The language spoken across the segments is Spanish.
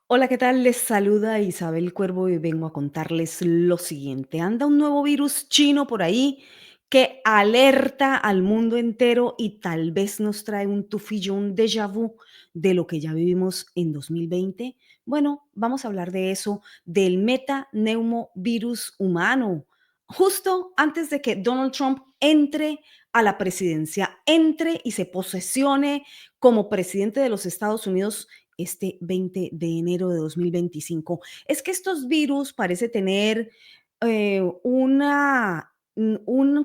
Hola, ¿qué tal? Les saluda Isabel Cuervo y vengo a contarles lo siguiente. Anda un nuevo virus chino por ahí que alerta al mundo entero y tal vez nos trae un tufillo, un déjà vu de lo que ya vivimos en 2020. Bueno, vamos a hablar de eso, del metaneumovirus humano, justo antes de que Donald Trump entre a la presidencia, entre y se posesione como presidente de los Estados Unidos este 20 de enero de 2025. Es que estos virus parece tener un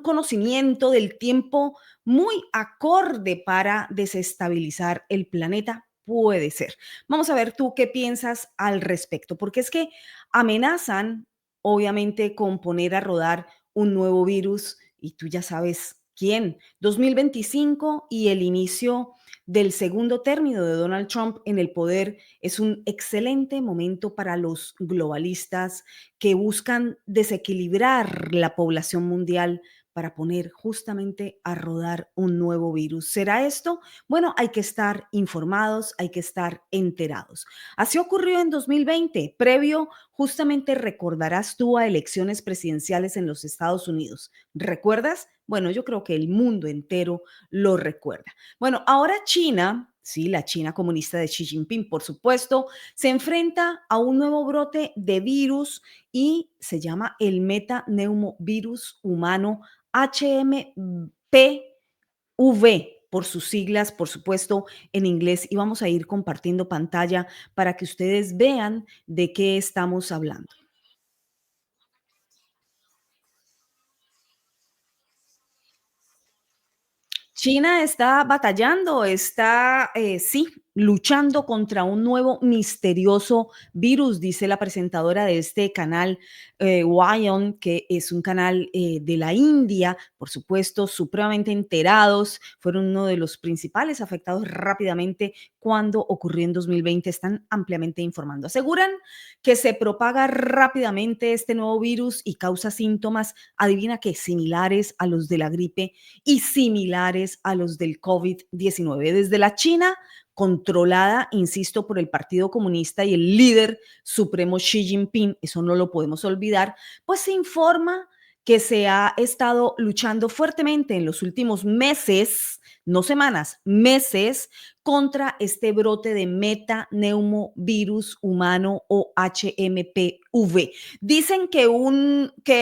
conocimiento del tiempo muy acorde para desestabilizar el planeta. Puede ser. Vamos a ver tú qué piensas al respecto, porque es que amenazan, obviamente, con poner a rodar un nuevo virus y tú ya sabes quién. 2025 y el inicio del segundo término de Donald Trump en el poder es un excelente momento para los globalistas que buscan desequilibrar la población mundial para poner justamente a rodar un nuevo virus. ¿Será esto? Bueno, hay que estar informados, hay que estar enterados. Así ocurrió en 2020, previo, justamente recordarás tú a elecciones presidenciales en los Estados Unidos. ¿Recuerdas? Bueno, yo creo que el mundo entero lo recuerda. Bueno, ahora China, sí, la China comunista de Xi Jinping, por supuesto, se enfrenta a un nuevo brote de virus y se llama el metaneumovirus humano HMPV por sus siglas, por supuesto, en inglés. Y vamos a ir compartiendo pantalla para que ustedes vean de qué estamos hablando. China está batallando, está, sí, luchando contra un nuevo misterioso virus, dice la presentadora de este canal, Wion, que es un canal de la India, por supuesto, supremamente enterados, fueron uno de los principales afectados rápidamente cuando ocurrió en 2020, están ampliamente informando. Aseguran que se propaga rápidamente este nuevo virus y causa síntomas, adivina qué, similares a los de la gripe y similares a los del COVID-19. Desde la China, controlada, insisto, por el Partido Comunista y el líder supremo Xi Jinping, eso no lo podemos olvidar, pues se informa que se ha estado luchando fuertemente en los últimos meses, no semanas, meses, contra este brote de metaneumovirus humano o HMPV. Dicen que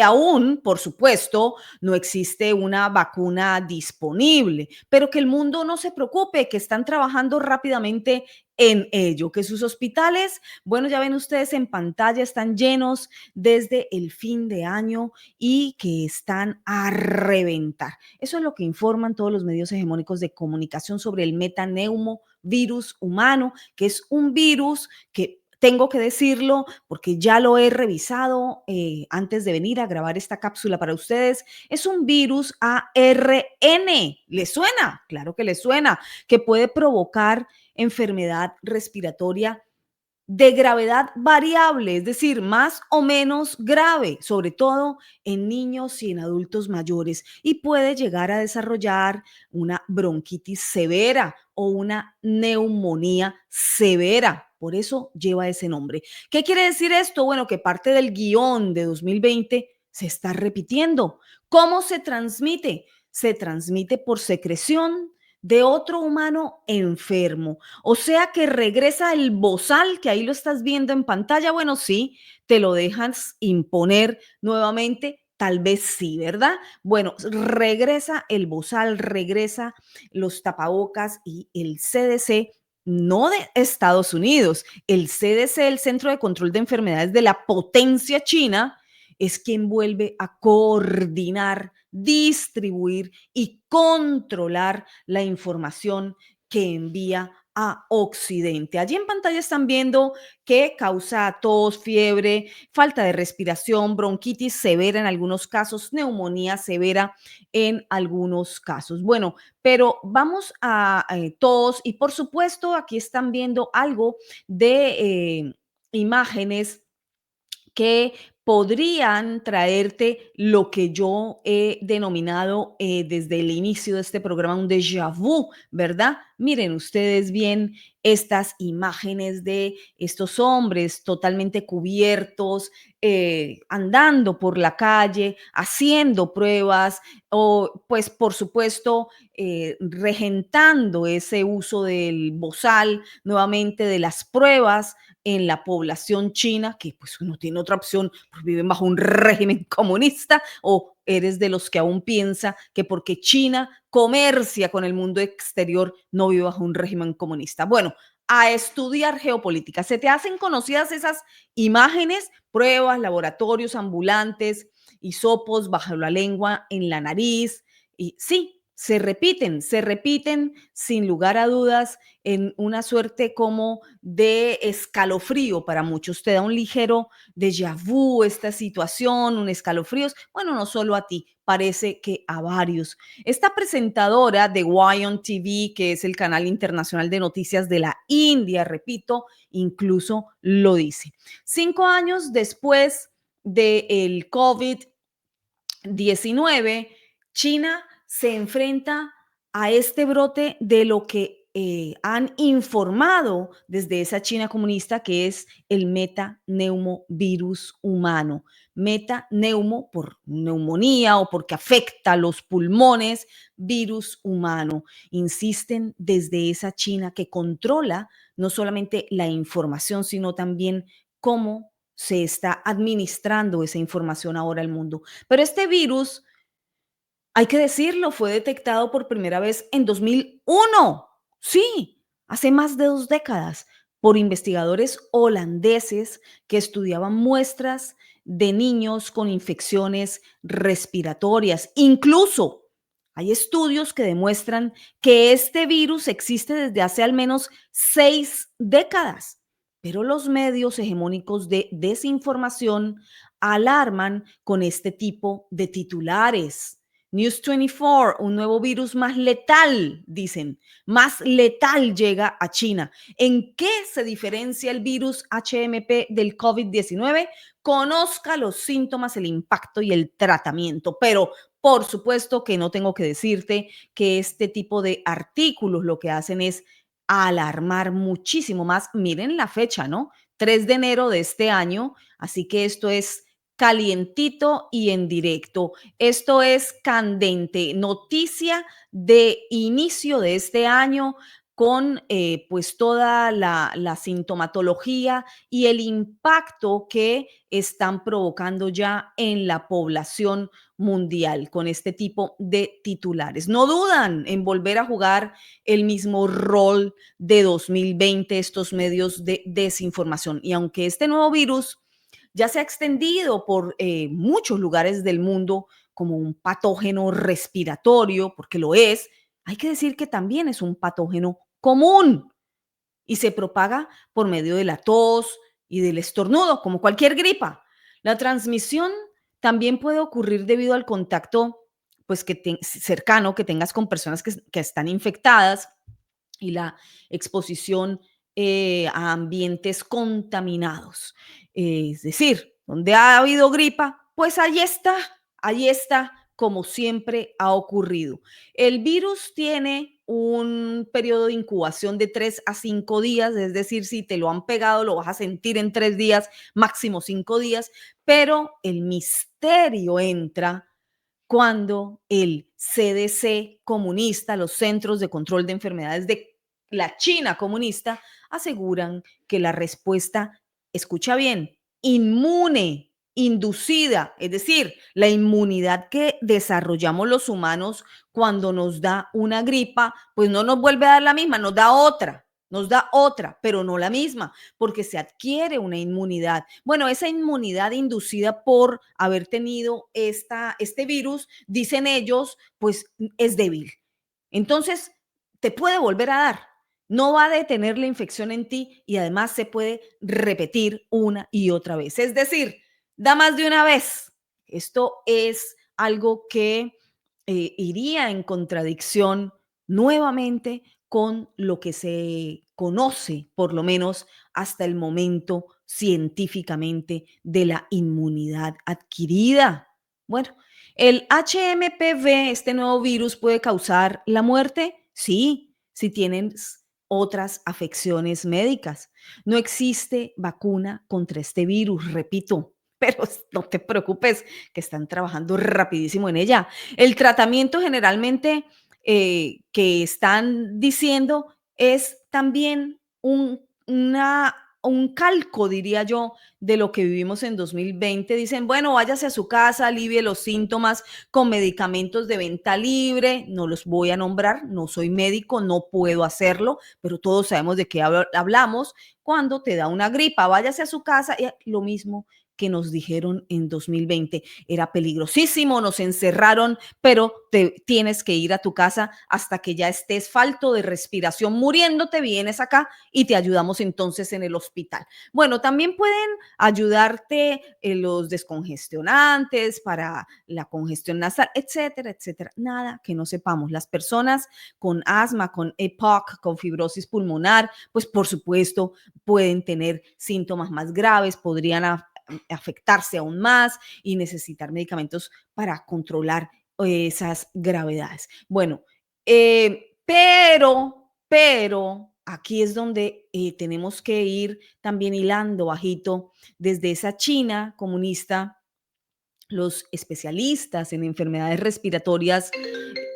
aún, por supuesto, no existe una vacuna disponible, pero que el mundo no se preocupe, que están trabajando rápidamente en ello, que sus hospitales, bueno, ya ven ustedes en pantalla, están llenos desde el fin de año y que están a reventar. Eso es lo que informan todos los medios hegemónicos de comunicación sobre el metaneumovirus humano, que es un virus que tengo que decirlo porque ya lo he revisado antes de venir a grabar esta cápsula para ustedes. Es un virus ARN. ¿Le suena? Claro que le suena, que puede provocar enfermedad respiratoria de gravedad variable, es decir, más o menos grave, sobre todo en niños y en adultos mayores, y puede llegar a desarrollar una bronquitis severa o una neumonía severa. Por eso lleva ese nombre. ¿Qué quiere decir esto? Bueno, que parte del guión de 2020 se está repitiendo. ¿Cómo se transmite? Se transmite por secreción de otro humano enfermo. O sea que regresa el bozal, que ahí lo estás viendo en pantalla. Bueno, sí, te lo dejas imponer nuevamente. Tal vez sí, ¿verdad? Bueno, regresa el bozal, regresa los tapabocas y el CDC, no de Estados Unidos, el CDC, el Centro de Control de Enfermedades de la potencia china, es quien vuelve a coordinar, distribuir y controlar la información que envía a Occidente. Allí en pantalla están viendo que causa tos, fiebre, falta de respiración, bronquitis severa en algunos casos, neumonía severa en algunos casos. Bueno, pero vamos a tos y por supuesto aquí están viendo algo de imágenes que podrían traerte lo que yo he denominado desde el inicio de este programa un déjà vu, ¿verdad? Miren ustedes bien estas imágenes de estos hombres totalmente cubiertos, andando por la calle, haciendo pruebas o pues por supuesto regentando ese uso del bozal nuevamente de las pruebas en la población china, que pues no tiene otra opción, pues viven bajo un régimen comunista, o eres de los que aún piensa que porque China comercia con el mundo exterior no vive bajo un régimen comunista. Bueno, a estudiar geopolítica. ¿Se te hacen conocidas esas imágenes, pruebas, laboratorios ambulantes, hisopos bajo la lengua, en la nariz? Y sí, se repiten sin lugar a dudas en una suerte como de escalofrío para muchos. Te da un ligero déjà vu esta situación, un escalofríos. Bueno, no solo a ti, parece que a varios. Esta presentadora de Wion TV, que es el canal internacional de noticias de la India, repito, incluso lo dice. 5 años después del COVID-19, China se enfrenta a este brote de lo que han informado desde esa China comunista, que es el metaneumovirus humano. Metaneumo por neumonía o porque afecta los pulmones, virus humano. Insisten desde esa China que controla no solamente la información, sino también cómo se está administrando esa información ahora al mundo. Pero este virus, hay que decirlo, fue detectado por primera vez en 2001. Sí, hace más de 2 décadas, por investigadores holandeses que estudiaban muestras de niños con infecciones respiratorias. Incluso hay estudios que demuestran que este virus existe desde hace al menos 6 décadas. Pero los medios hegemónicos de desinformación alarman con este tipo de titulares. News 24, un nuevo virus más letal, dicen, más letal llega a China. ¿En qué se diferencia el virus HMP del COVID-19? Conozca los síntomas, el impacto y el tratamiento. Pero por supuesto que no tengo que decirte que este tipo de artículos lo que hacen es alarmar muchísimo más. Miren la fecha, ¿no? 3 de enero de este año. Así que esto es calientito y en directo. Esto es candente, noticia de inicio de este año con pues toda la sintomatología y el impacto que están provocando ya en la población mundial con este tipo de titulares. No dudan en volver a jugar el mismo rol de 2020 estos medios de desinformación. Y aunque este nuevo virus ya se ha extendido por muchos lugares del mundo como un patógeno respiratorio, porque lo es, hay que decir que también es un patógeno común y se propaga por medio de la tos y del estornudo, como cualquier gripa. La transmisión también puede ocurrir debido al contacto pues, cercano que tengas con personas que están infectadas y la exposición a ambientes contaminados. Es decir, donde ha habido gripa, pues allí está, como siempre ha ocurrido. El virus tiene un periodo de incubación de 3 a 5 días, es decir, si te lo han pegado, lo vas a sentir en 3 días, máximo 5 días, pero el misterio entra cuando el CDC comunista, los Centros de Control de Enfermedades de la China comunista, aseguran que la respuesta, escucha bien, inmune, inducida, es decir, la inmunidad que desarrollamos los humanos cuando nos da una gripa, pues no nos vuelve a dar la misma, nos da otra, pero no la misma, porque se adquiere una inmunidad. Bueno, esa inmunidad inducida por haber tenido este virus, dicen ellos, pues es débil. Entonces, te puede volver a dar. No va a detener la infección en ti y además se puede repetir una y otra vez. Es decir, da más de una vez. Esto es algo que iría en contradicción nuevamente con lo que se conoce, por lo menos hasta el momento, científicamente de la inmunidad adquirida. Bueno, ¿el HMPV, este nuevo virus, puede causar la muerte? Sí, si tienen otras afecciones médicas. No existe vacuna contra este virus, repito, pero no te preocupes, que están trabajando rapidísimo en ella. El tratamiento generalmente que están diciendo es también un calco, diría yo, de lo que vivimos en 2020. Dicen, bueno, váyase a su casa, alivie los síntomas con medicamentos de venta libre. No los voy a nombrar, no soy médico, no puedo hacerlo, pero todos sabemos de qué hablamos. Cuando te da una gripa, váyase a su casa. Y lo mismo que nos dijeron en 2020. Era peligrosísimo, nos encerraron, pero te tienes que ir a tu casa hasta que ya estés falto de respiración, muriéndote, vienes acá y te ayudamos entonces en el hospital. Bueno, también pueden ayudarte los descongestionantes para la congestión nasal, etcétera, etcétera. Nada que no sepamos. Las personas con asma, con EPOC, con fibrosis pulmonar, pues por supuesto pueden tener síntomas más graves, podrían afectarse aún más y necesitar medicamentos para controlar esas gravedades. Bueno, pero aquí es donde tenemos que ir también hilando bajito desde esa China comunista. Los especialistas en enfermedades respiratorias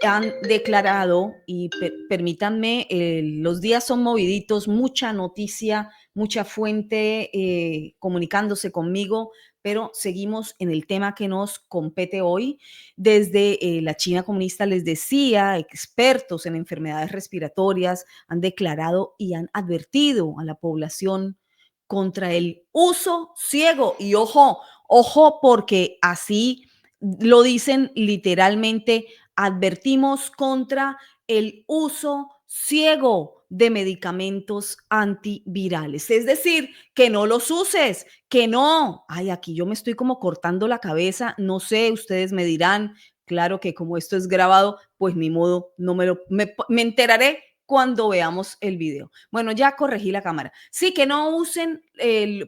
han declarado, y permítanme, los días son moviditos, mucha noticia, mucha fuente comunicándose conmigo, pero seguimos en el tema que nos compete hoy. Desde la China comunista les decía, expertos en enfermedades respiratorias han declarado y han advertido a la población contra el uso ciego. Y ojo, ojo, porque así lo dicen literalmente, advertimos contra el uso ciego de medicamentos antivirales. Es decir, que no los uses, que no. Ay, aquí yo me estoy como cortando la cabeza, no sé, ustedes me dirán, claro que como esto es grabado, pues ni modo, no me enteraré cuando veamos el video. Bueno, ya corregí la cámara. Sí, que no usen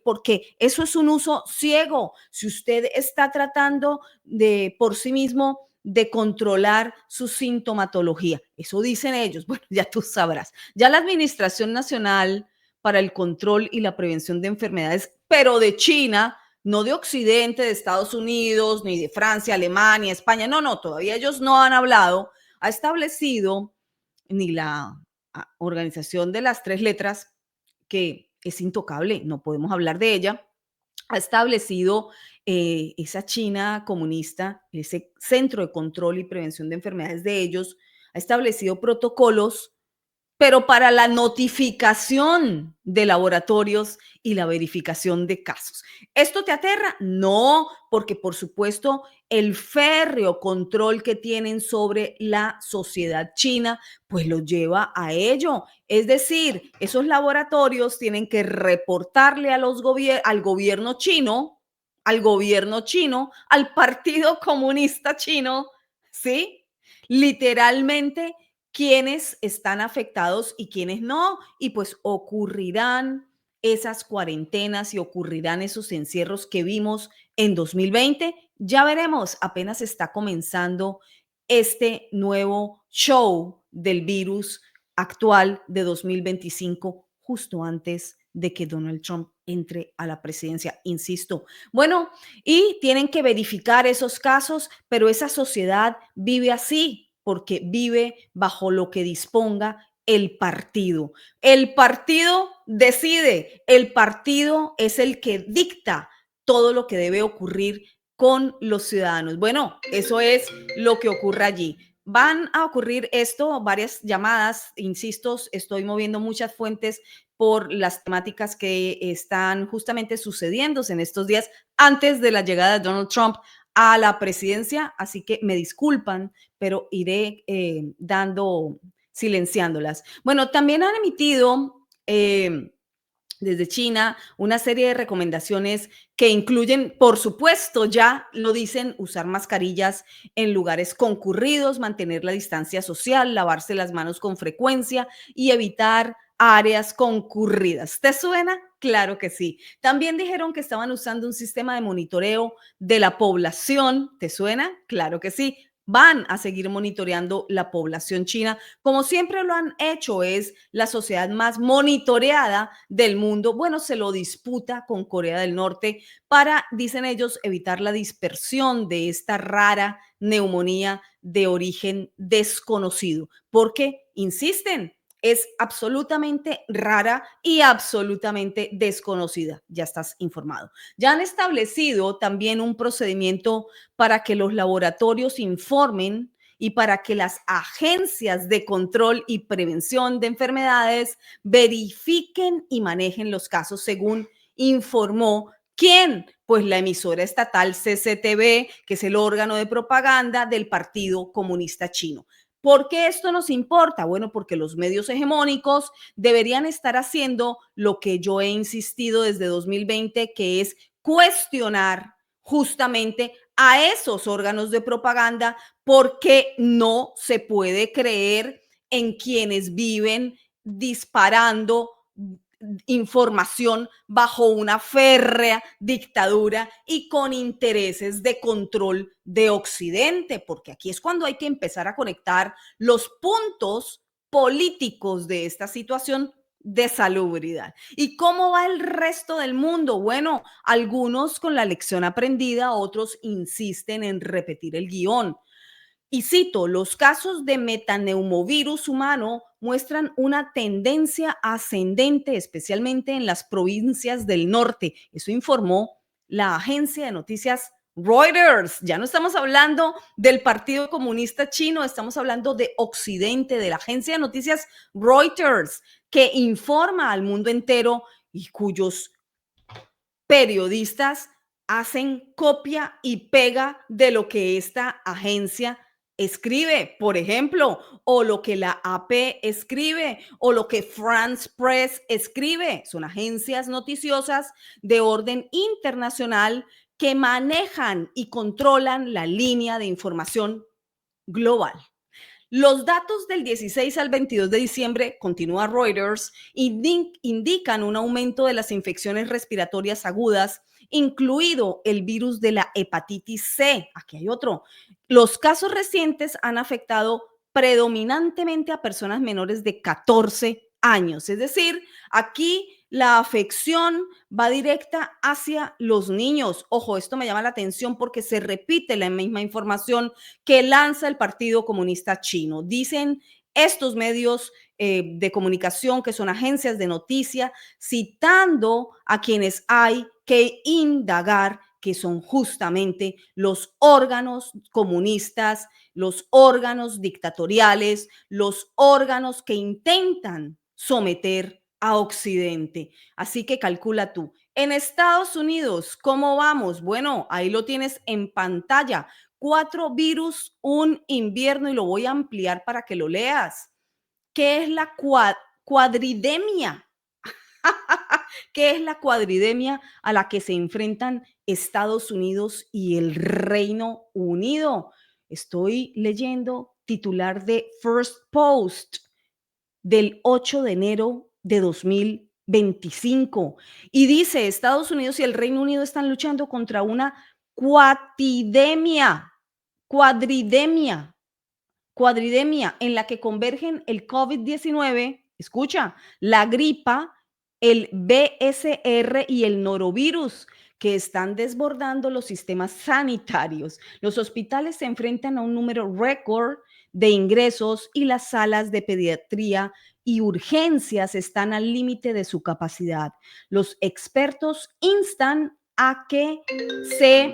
porque eso es un uso ciego. Si usted está tratando de por sí mismo de controlar su sintomatología, eso dicen ellos. Bueno, ya tú sabrás. Ya la Administración Nacional para el Control y la Prevención de Enfermedades, pero de China, no de Occidente, de Estados Unidos, ni de Francia, Alemania, España, no, todavía ellos no han hablado, ha establecido ni la Organización de las Tres Letras, que es intocable, no podemos hablar de ella, ha establecido esa China comunista, ese Centro de Control y Prevención de Enfermedades de ellos, ha establecido protocolos, pero para la notificación de laboratorios y la verificación de casos. ¿Esto te aterra? No, porque por supuesto el férreo control que tienen sobre la sociedad china, pues lo lleva a ello. Es decir, esos laboratorios tienen que reportarle a al gobierno chino, al Partido Comunista Chino, ¿sí? Literalmente quiénes están afectados y quiénes no, y pues ocurrirán esas cuarentenas y ocurrirán esos encierros que vimos en 2020. Ya veremos, apenas está comenzando este nuevo show del virus actual de 2025, justo antes de que Donald Trump entre a la presidencia, insisto. Bueno, y tienen que verificar esos casos, pero esa sociedad vive así, porque vive bajo lo que disponga el partido. El partido decide, el partido es el que dicta todo lo que debe ocurrir con los ciudadanos. Bueno, eso es lo que ocurre allí. Van a ocurrir esto, varias llamadas, insisto, estoy moviendo muchas fuentes por las temáticas que están justamente sucediéndose en estos días antes de la llegada de Donald Trump a la presidencia, así que me disculpan, pero iré silenciándolas. Bueno, también han emitido desde China una serie de recomendaciones que incluyen, por supuesto, ya lo dicen, usar mascarillas en lugares concurridos, mantener la distancia social, lavarse las manos con frecuencia y evitar áreas concurridas. ¿Te suena? Claro que sí. También dijeron que estaban usando un sistema de monitoreo de la población. ¿Te suena? Claro que sí. Van a seguir monitoreando la población china, como siempre lo han hecho. Es la sociedad más monitoreada del mundo. Bueno, se lo disputa con Corea del Norte para, dicen ellos, evitar la dispersión de esta rara neumonía de origen desconocido, porque insisten, es absolutamente rara y absolutamente desconocida. Ya estás informado. Ya han establecido también un procedimiento para que los laboratorios informen y para que las agencias de control y prevención de enfermedades verifiquen y manejen los casos, según informó. ¿Quién? Pues la emisora estatal CCTV, que es el órgano de propaganda del Partido Comunista Chino. ¿Por qué esto nos importa? Bueno, porque los medios hegemónicos deberían estar haciendo lo que yo he insistido desde 2020, que es cuestionar justamente a esos órganos de propaganda, porque no se puede creer en quienes viven disparando información bajo una férrea dictadura y con intereses de control de Occidente, porque aquí es cuando hay que empezar a conectar los puntos políticos de esta situación de salubridad. ¿Y cómo va el resto del mundo? Bueno, algunos con la lección aprendida, otros insisten en repetir el guión. Y cito, los casos de metaneumovirus humano muestran una tendencia ascendente, especialmente en las provincias del norte. Eso informó la agencia de noticias Reuters. Ya no estamos hablando del Partido Comunista Chino, estamos hablando de Occidente, de la agencia de noticias Reuters, que informa al mundo entero y cuyos periodistas hacen copia y pega de lo que esta agencia escribe, por ejemplo, o lo que la AP escribe, o lo que France Press escribe. Son agencias noticiosas de orden internacional que manejan y controlan la línea de información global. Los datos del 16 al 22 de diciembre, continúa Reuters, indican un aumento de las infecciones respiratorias agudas, incluido el virus de la hepatitis C. Aquí hay otro. Los casos recientes han afectado predominantemente a personas menores de 14 años. Es decir, aquí la afección va directa hacia los niños. Ojo, esto me llama la atención porque se repite la misma información que lanza el Partido Comunista Chino. Dicen estos medios de comunicación, que son agencias de noticia, citando a quienes hay que indagar, que son justamente los órganos comunistas, los órganos dictatoriales, los órganos que intentan someter a Occidente. Así que calcula tú. En Estados Unidos, ¿cómo vamos? Bueno, ahí lo tienes en pantalla. 4 virus, un invierno, y lo voy a ampliar para que lo leas. ¿Qué es la cuadridemia? ¿Qué es la cuadridemia a la que se enfrentan Estados Unidos y el Reino Unido? Estoy leyendo titular de First Post del 8 de enero de 2025 y dice: Estados Unidos y el Reino Unido están luchando contra una cuatidemia, cuadridemia, cuadridemia en la que convergen el COVID-19, escucha, la gripa, el BSR y el norovirus, que están desbordando los sistemas sanitarios. Los hospitales se enfrentan a un número récord de ingresos y las salas de pediatría y urgencias están al límite de su capacidad. Los expertos instan se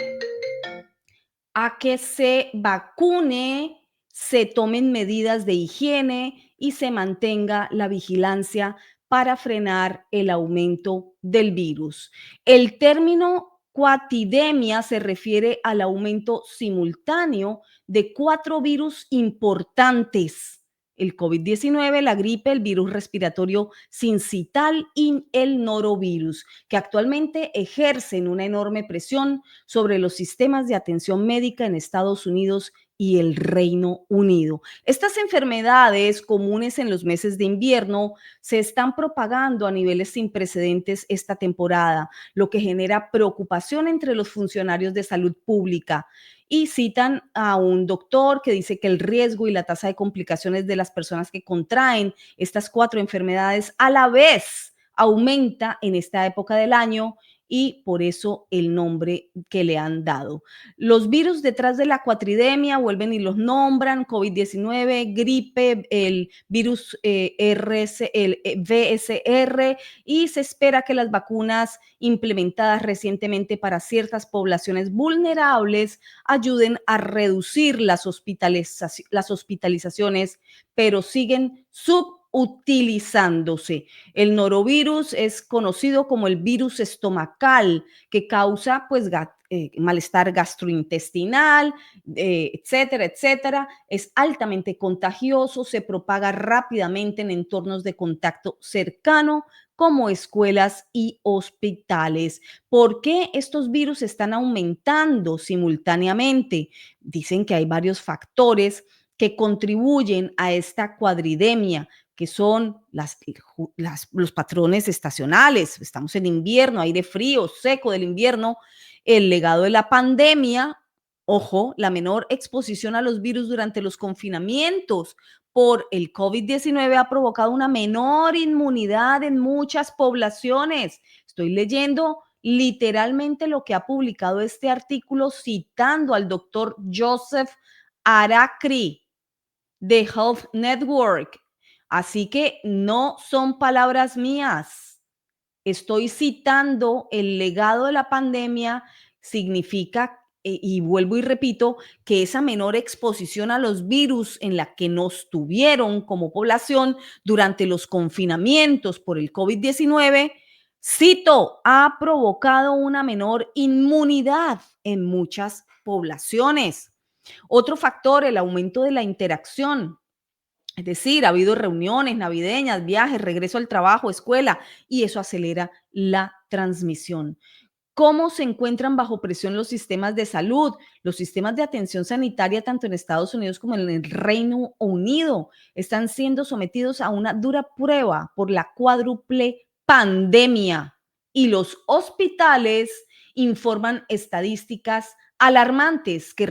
a que se vacune, se tomen medidas de higiene y se mantenga la vigilancia para frenar el aumento del virus. El término cuatidemia se refiere al aumento simultáneo de 4 virus importantes: el COVID-19, la gripe, el virus respiratorio sincital y el norovirus, que actualmente ejercen una enorme presión sobre los sistemas de atención médica en Estados Unidos y el Reino Unido. Estas enfermedades comunes en los meses de invierno se están propagando a niveles sin precedentes esta temporada, lo que genera preocupación entre los funcionarios de salud pública. Y citan a un doctor que dice que el riesgo y la tasa de complicaciones de las personas que contraen estas cuatro enfermedades a la vez aumenta en esta época del año y por eso el nombre que le han dado. Los virus detrás de la cuatridemia vuelven y los nombran: COVID-19, gripe, el virus el VSR, y se espera que las vacunas implementadas recientemente para ciertas poblaciones vulnerables ayuden a reducir las hospitalizaciones, pero siguen subutilizándose. El norovirus es conocido como el virus estomacal, que causa pues malestar gastrointestinal, etcétera, etcétera. Es altamente contagioso, se propaga rápidamente en entornos de contacto cercano como escuelas y hospitales. ¿Por qué estos virus están aumentando simultáneamente? Dicen que hay varios factores que contribuyen a esta cuadridemia, que son los patrones estacionales. Estamos en invierno, aire frío, seco del invierno, el legado de la pandemia, ojo, la menor exposición a los virus durante los confinamientos por el COVID-19 ha provocado una menor inmunidad en muchas poblaciones. Estoy leyendo literalmente lo que ha publicado este artículo citando al doctor Joseph Arakri de Health Network. Así que no son palabras mías. Estoy citando el legado de la pandemia, significa, y vuelvo y repito, que esa menor exposición a los virus en la que nos tuvieron como población durante los confinamientos por el COVID-19, cito, ha provocado una menor inmunidad en muchas poblaciones. Otro factor, el aumento de la interacción. Es decir, ha habido reuniones navideñas, viajes, regreso al trabajo, escuela, y eso acelera la transmisión. ¿Cómo se encuentran bajo presión los sistemas de salud? Los sistemas de atención sanitaria, tanto en Estados Unidos como en el Reino Unido, están siendo sometidos a una dura prueba por la cuádruple pandemia, y los hospitales informan estadísticas alarmantes que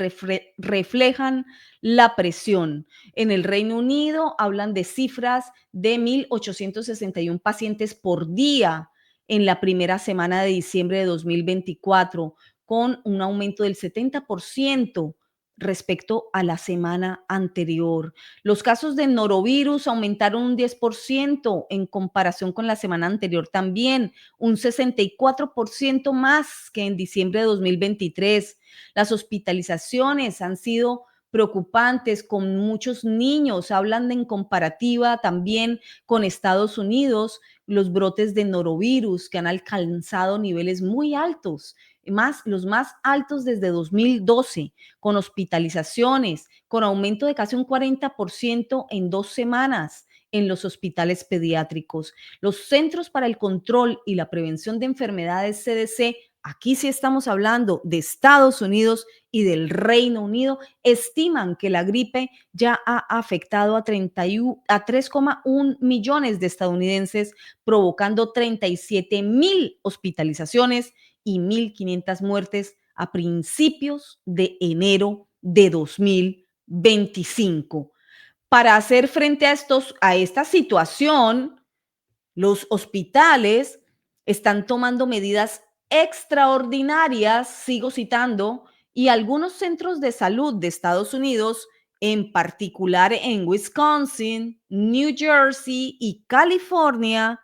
reflejan la presión. En el Reino Unido hablan de cifras de 1.861 pacientes por día en la primera semana de diciembre de 2024, con un aumento del 70% respecto a la semana anterior. Los casos de norovirus aumentaron un 10% en comparación con la semana anterior también, un 64% más que en diciembre de 2023. Las hospitalizaciones han sido preocupantes con muchos niños. Hablan en comparativa también con Estados Unidos, los brotes de norovirus que han alcanzado niveles muy altos, los más altos desde 2012, con hospitalizaciones, con aumento de casi un 40% en 2 semanas en los hospitales pediátricos. Los Centros para el Control y la Prevención de Enfermedades, CDC, aquí sí estamos hablando de Estados Unidos y del Reino Unido, estiman que la gripe ya ha afectado a 3,1 millones de estadounidenses, provocando 37,000 hospitalizaciones y 1.500 muertes a principios de enero de 2025. Para hacer frente a esta situación, los hospitales están tomando medidas extraordinarias, sigo citando, y algunos centros de salud de Estados Unidos, en particular en Wisconsin, New Jersey y California,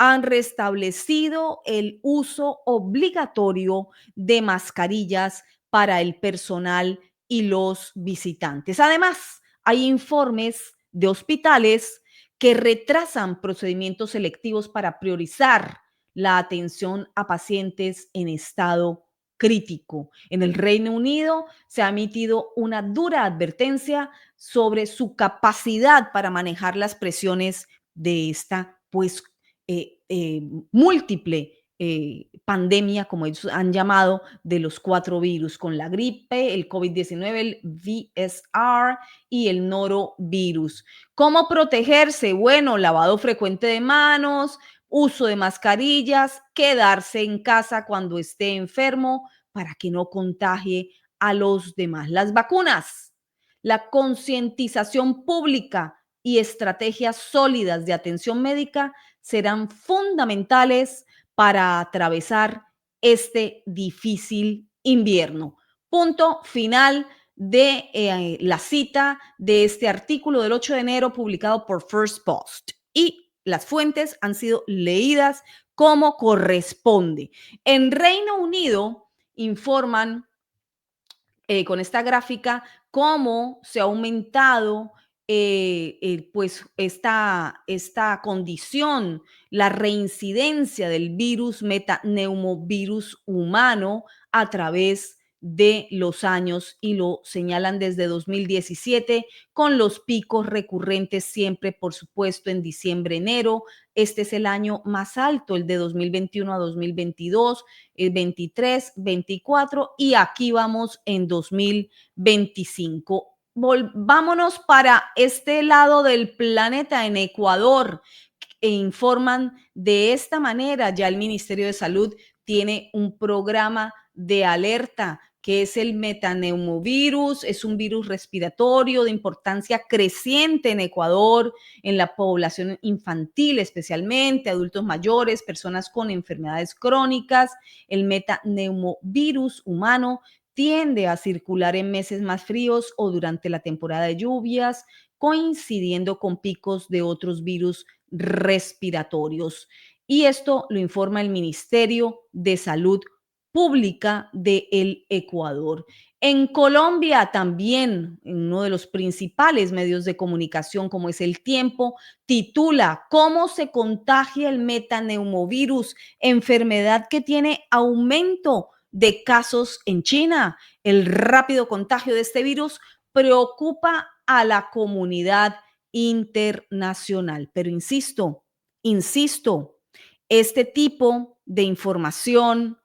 han restablecido el uso obligatorio de mascarillas para el personal y los visitantes. Además, hay informes de hospitales que retrasan procedimientos selectivos para priorizar la atención a pacientes en estado crítico. En el Reino Unido se ha emitido una dura advertencia sobre su capacidad para manejar las presiones de esta, pues, múltiple pandemia, como ellos han llamado, de los cuatro virus, con la gripe, el COVID-19, el VSR y el norovirus. ¿Cómo protegerse? Bueno, lavado frecuente de manos, uso de mascarillas, quedarse en casa cuando esté enfermo para que no contagie a los demás. Las vacunas, la concientización pública y estrategias sólidas de atención médica serán fundamentales para atravesar este difícil invierno. Punto final de la cita de este artículo del 8 de enero publicado por First Post. Y las fuentes han sido leídas como corresponde. En Reino Unido informan con esta gráfica cómo se ha aumentado pues esta condición, la reincidencia del virus metaneumovirus humano a través de los años y lo señalan desde 2017 con los picos recurrentes siempre, por supuesto, en diciembre, enero. Este es el año más alto, el de 2021 a 2022, el 23, 24 y aquí vamos en 2025. Vámonos para este lado del planeta, en Ecuador, e informan de esta manera. Ya el Ministerio de Salud tiene un programa de alerta que es el metaneumovirus, es un virus respiratorio de importancia creciente en Ecuador, en la población infantil especialmente, adultos mayores, personas con enfermedades crónicas. El metaneumovirus humano tiende a circular en meses más fríos o durante la temporada de lluvias, coincidiendo con picos de otros virus respiratorios. Y esto lo informa el Ministerio de Salud Pública de El Ecuador. En Colombia también, en uno de los principales medios de comunicación como es El Tiempo, titula ¿Cómo se contagia el metaneumovirus? Enfermedad que tiene aumento de casos en China. El rápido contagio de este virus preocupa a la comunidad internacional. Pero insisto, este tipo de información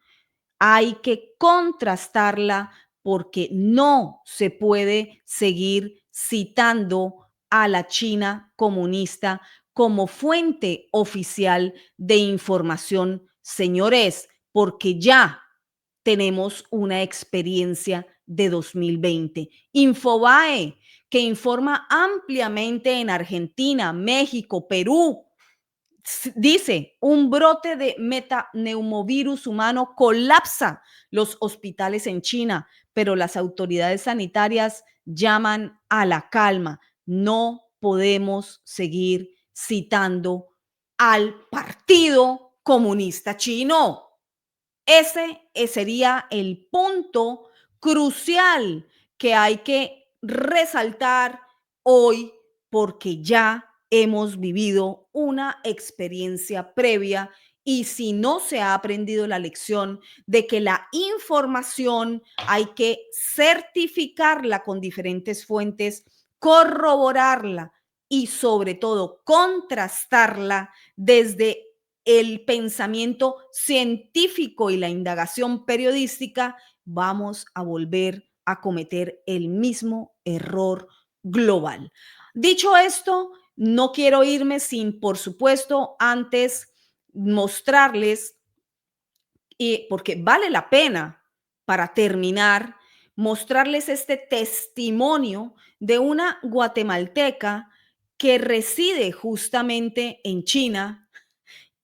hay que contrastarla porque no se puede seguir citando a la China comunista como fuente oficial de información, señores, porque ya tenemos una experiencia de 2020. Infobae, que informa ampliamente en Argentina, México, Perú, dice, un brote de metaneumovirus humano colapsa los hospitales en China, pero las autoridades sanitarias llaman a la calma. No podemos seguir citando al Partido Comunista Chino. Ese sería el punto crucial que hay que resaltar hoy porque ya hemos vivido una experiencia previa y si no se ha aprendido la lección de que la información hay que certificarla con diferentes fuentes, corroborarla y sobre todo contrastarla desde el pensamiento científico y la indagación periodística, vamos a volver a cometer el mismo error global. Dicho esto, no quiero irme sin, por supuesto, antes mostrarles, y porque vale la pena para terminar, mostrarles este testimonio de una guatemalteca que reside justamente en China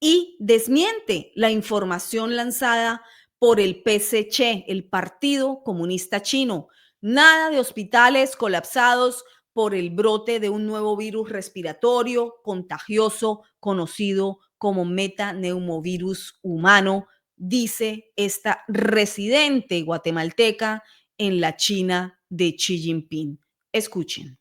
y desmiente la información lanzada por el PCC, el Partido Comunista Chino. Nada de hospitales colapsados por el brote de un nuevo virus respiratorio contagioso conocido como metaneumovirus humano, dice esta residente guatemalteca en la China de Xi Jinping. Escuchen.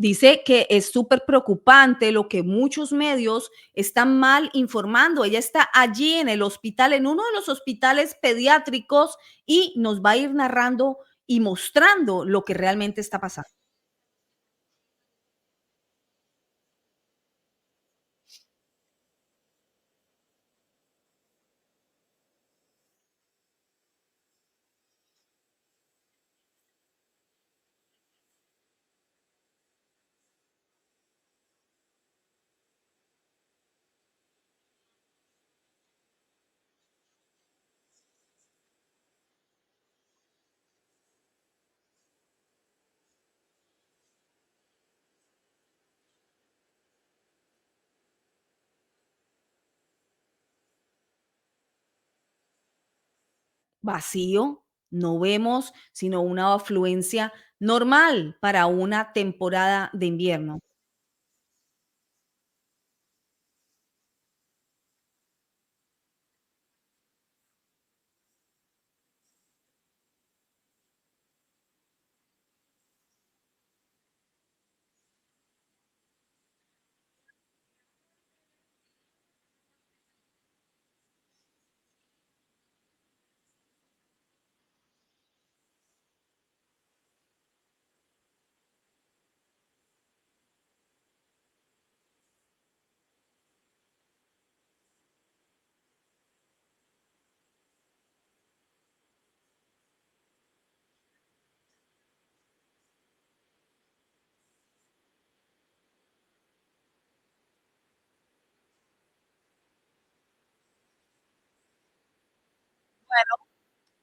Dice que es súper preocupante lo que muchos medios están mal informando. Ella está allí en el hospital, en uno de los hospitales pediátricos, y nos va a ir narrando y mostrando lo que realmente está pasando. Vacío, no vemos sino una afluencia normal para una temporada de invierno.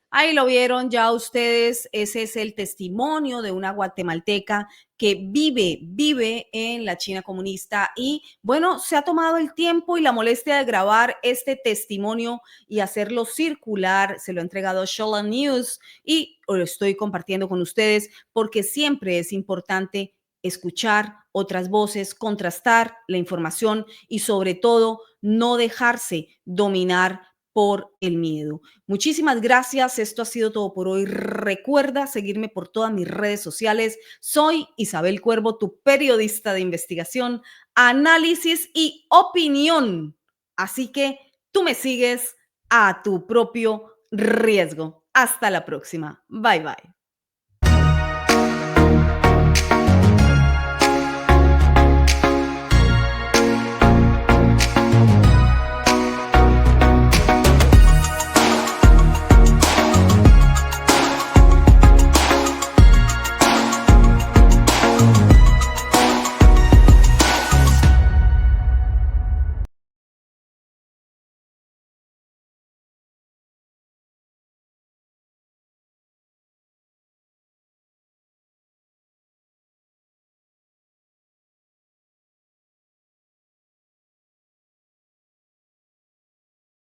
Ahí lo vieron ya ustedes, ese es el testimonio de una guatemalteca que vive en la China comunista y bueno, se ha tomado el tiempo y la molestia de grabar este testimonio y hacerlo circular, se lo ha entregado a Shola News y lo estoy compartiendo con ustedes porque siempre es importante escuchar otras voces, contrastar la información y sobre todo no dejarse dominar por el miedo. Muchísimas gracias. Esto ha sido todo por hoy. Recuerda seguirme por todas mis redes sociales. Soy Isabel Cuervo, tu periodista de investigación, análisis y opinión. Así que tú me sigues a tu propio riesgo. Hasta la próxima. Bye bye.